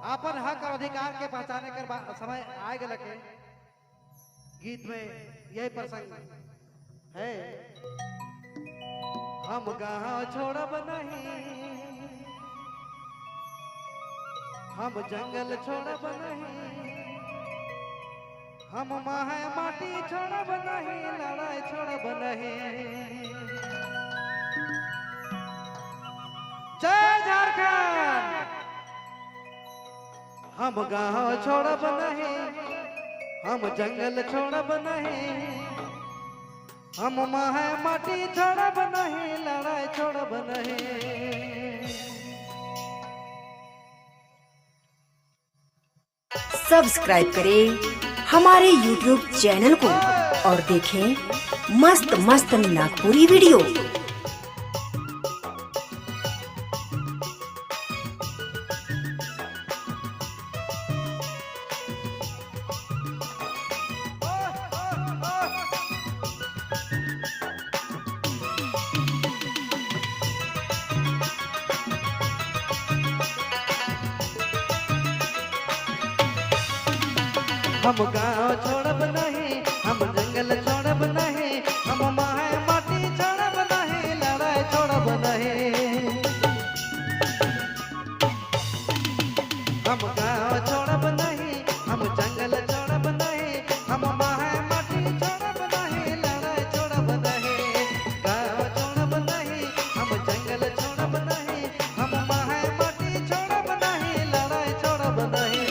अपन हक और अधिकार के पहचाने कर समय आए गल के गीत में यही प्रसंग है। हम गाँव छोड़ब नहीं, हम जंगल छोड़ब नहीं, हम माटी छोड़ब नहीं, लड़ाई छोड़ब नहीं। जय झारखंड। हम गाँव छोड़ब नहीं, हम जंगल छोड़ब नहीं, हम माटी छोड़ब नहीं, लड़ाई छोड़ब नहीं। सब्सक्राइब करें हमारे YouTube चैनल को और देखें मस्त मस्त नागपुरी वीडियो। हम गाँव छोड़ब नहीं, हम जंगल छोड़ब नहीं, हम माटी छोड़ब नहीं, लड़ाई छोड़ब नहीं। हम गाँव छोड़ब नहीं, हम जंगल छोड़ब नहीं, हम माटी छोड़ब नहीं, लड़ाई छोड़ब नहीं। गाँव छोड़ब नहीं, हम जंगल छोड़ब नहीं, हम माटी छोड़ब नहीं, लड़ाई छोड़ब नहीं।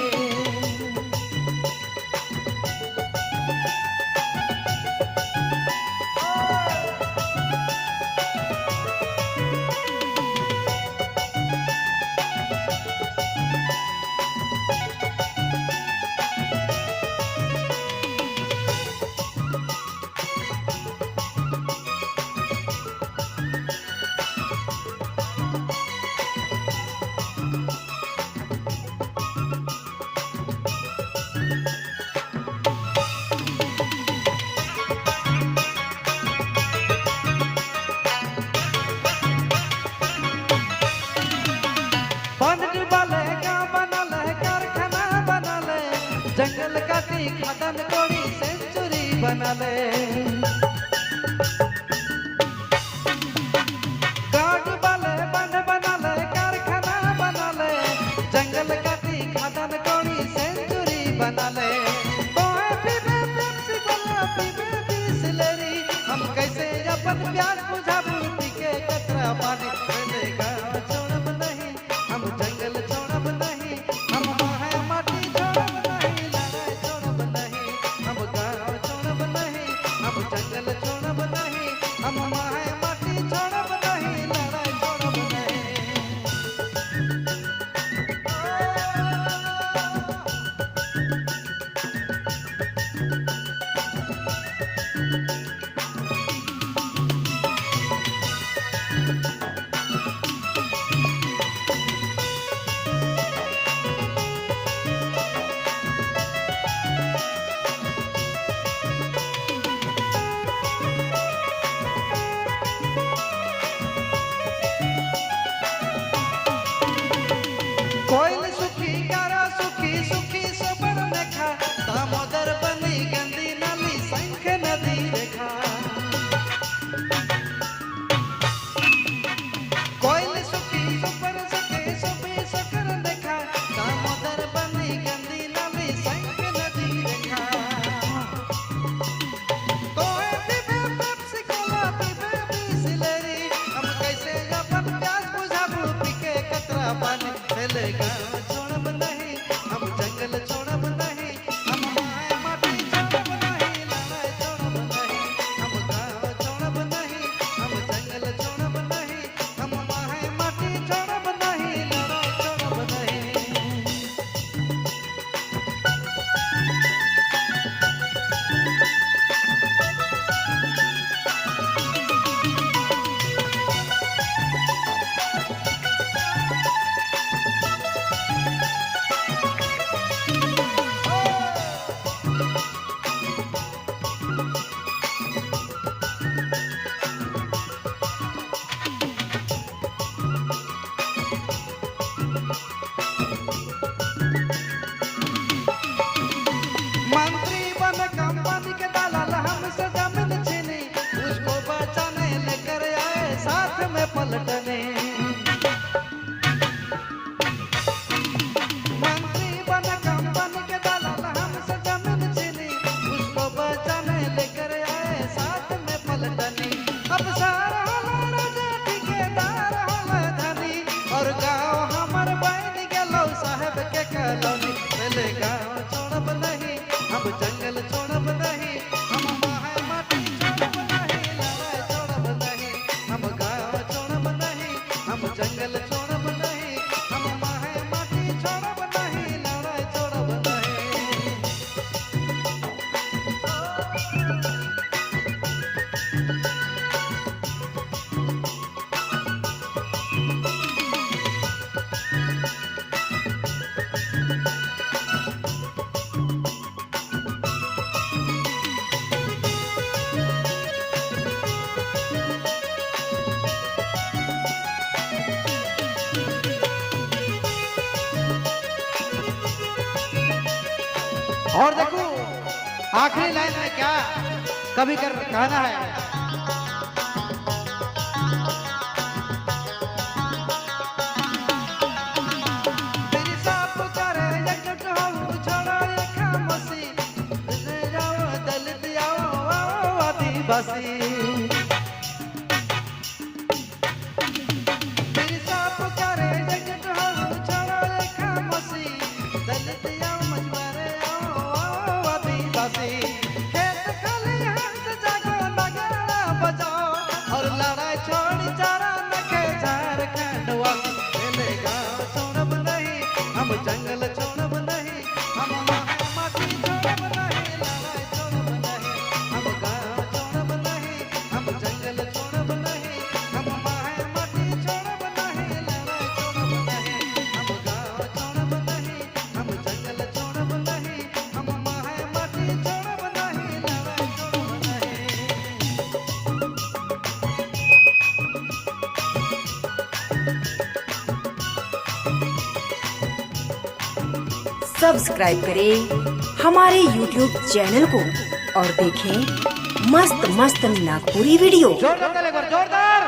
जंगल काटी खदन कोड़ी सेंचुरी बना ले, गाड़ वाले बन बना ले, कारखाना बना ले। जंगल काटी खदन कोड़ी सेंचुरी बना ले। हम कैसे अपन प्यार बुझाबू के कतरा पानी। गाँव छोड़ब नहीं, हम जंगल छोड़ब नहीं, हम माटी छोड़ब नहीं, लड़ाई छोड़ब नहीं। हम गाँव छोड़ब नहीं, हम जंगल छोड़ब नहीं, हम माटी छोड़ब नहीं, लड़ाई छोड़ब नहीं। कोयल सुखी गारा सुखी सुखी सबर देखा, दामोदर बनी गंदी नाली संख नदी देखा। कोयल सुखी सबर सुखी सुखी सकर देखा, दामोदर बनी गंदी नाली संख नदी देखा। कोई पीबे पेप्सी कोला पीबे बिसलेरी, हम कैसे अपन प्यास बुझाबू पी के कतरा पानी। गाँव छोड़ब नहीं, हम जंगल छोड़ब नहीं, हम माटी छोड़ब नहीं, लड़ाई छोड़ब नहीं। हम गाँव छोड़ब नहीं, हम जंगल छोड़ब नहीं, हम माटी छोड़ब नहीं, लड़ाई छोड़ब नहीं। पलटने मंत्री बन कंपनी के दलाल हमसे जमीन छीनी उसको बचाने लेकर आए साथ में पलटने अब सारा हमारा ठेकेदार होला धनी और गाँव हमार बन गेलो साहेब के कॉलोनी पहले गाँव छोड़ब नहीं हम जंगल छोड़ब नहीं हम माहे माटी छोड़ब नहीं लड़ाई छोड़ब नहीं हम गाँव छोड़ब नहीं हम जंगल छोड़ब नहीं हम माहे माटी छोड़ब नहीं लड़ाई छोड़ब नहीं और देखो आखिरी लाइन में क्या कभी कर कहना है मेरी साप करे एकजुट हो छोड़ो ये खामोशी जाओ दलित आओ आओ आदिवासी मेरी साप करे एकजुट हो छोड़ो ये खामोशी दलित आओ मछुआरे खेत खलिहान से जागो नगाड़ा बजाओ और लड़ाई छोड़ी जरा नखे झारखंड वासी पहले गाँव छोड़ब नहीं हम जंगल छोड़ब नहीं हम माहे माटी छोड़ब नहीं लड़ाई छोड़ब नहीं हम गाँव छोड़ब नहीं हम जंगल छोड़ब नहीं हम माहे माटी छोड़ब नहीं लड़ाई छोड़ब नहीं हम गाँव छोड़ब नहीं हम जंगल छोड़ब नहीं हम माहे माटी छोड़ब नहीं लड़ाई छोड़ब नहीं सब्सक्राइब करें हमारे YouTube चैनल को और देखें मस्त मस्त नागपुरी वीडियो। जोरदार जोरदार